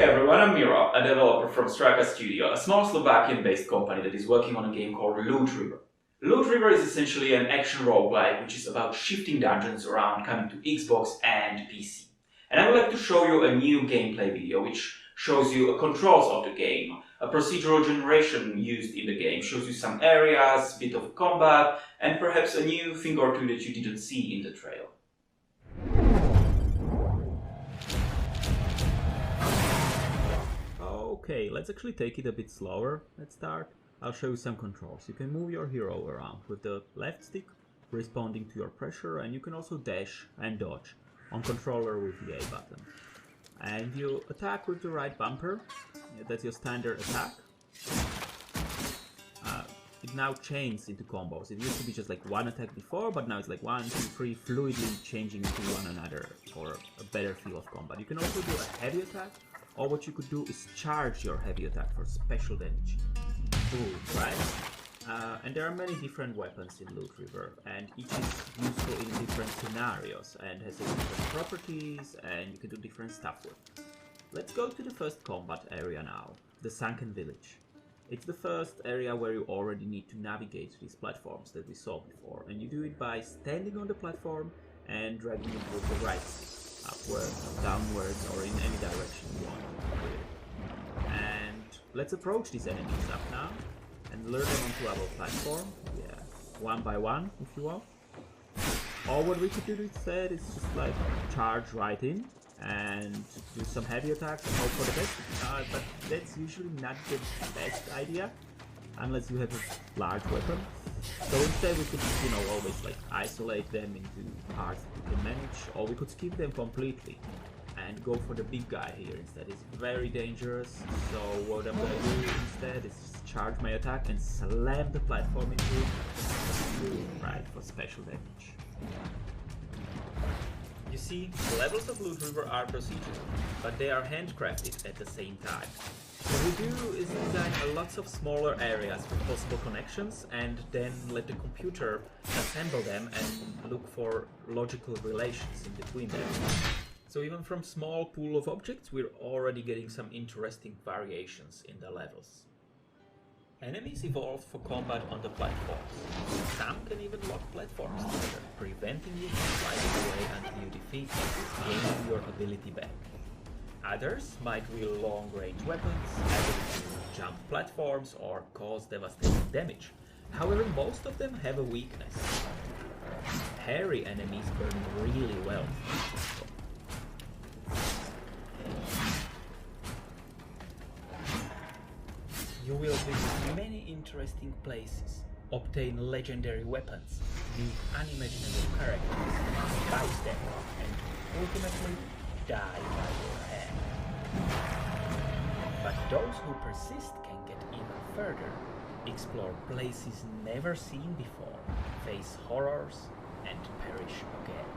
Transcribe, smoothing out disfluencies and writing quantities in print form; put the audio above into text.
Hey everyone, I'm Miro, a developer from Straka Studio, a small Slovakian-based company that is working on a game called Loot River. Loot River is essentially an action roguelike which is about shifting dungeons around coming to Xbox and PC. And I would like to show you a new gameplay video which shows you the controls of the game, a procedural generation used in the game, shows you some areas, bit of combat, and perhaps a new thing or two that you didn't see in the trailer. Okay, let's actually take it a bit slower. Let's start. I'll show you some controls. You can move your hero around with the left stick, responding to your pressure, and you can also dash and dodge on controller with the A button. And you attack with the right bumper. That's your standard attack. It now chains into combos. It used to be just like one attack before, but now it's like 1, 2, 3, fluidly changing into one another for a better feel of combat. You can also do a heavy attack, or what you could do is charge your heavy attack for special damage. Boom, right? And there are many different weapons in Loot River, and each is useful in different scenarios and has different properties, and you can do different stuff with. Let's go to the first combat area now, the Sunken Village. It's the first area where you already need to navigate these platforms that we saw before, and you do it by standing on the platform and dragging it with the right stick, upwards, downwards, or in any direction you want. And let's approach these enemies up now and lure them onto our platform, one by one if you want. Or what we could do instead is just like charge right in and do some heavy attacks and hope for the best, but that's usually not the best idea unless you have a large weapon. So instead we could, always like isolate them into parts that we can manage, or we could skip them completely and go for the big guy here instead. It's very dangerous, so what I'm gonna do instead is just charge my attack and slam the platform into it, right, for special damage. You see, the levels of Loot River are procedural, but they are handcrafted at the same time. What we do is design lots of smaller areas with possible connections and then let the computer assemble them and look for logical relations in between them. So even from small pool of objects, we're already getting some interesting variations in the levels. Enemies evolve for combat on the platforms. Some can even lock platforms together, preventing you from sliding away until you defeat them, gaining your ability back. Others might wield long-range weapons, able to jump platforms or cause devastating damage. However, most of them have a weakness. Hairy enemies burn really well. You will visit many interesting places, obtain legendary weapons, meet unimaginable characters, buy them, and ultimately die by your hand. But those who persist can get even further, explore places never seen before, face horrors, and perish again.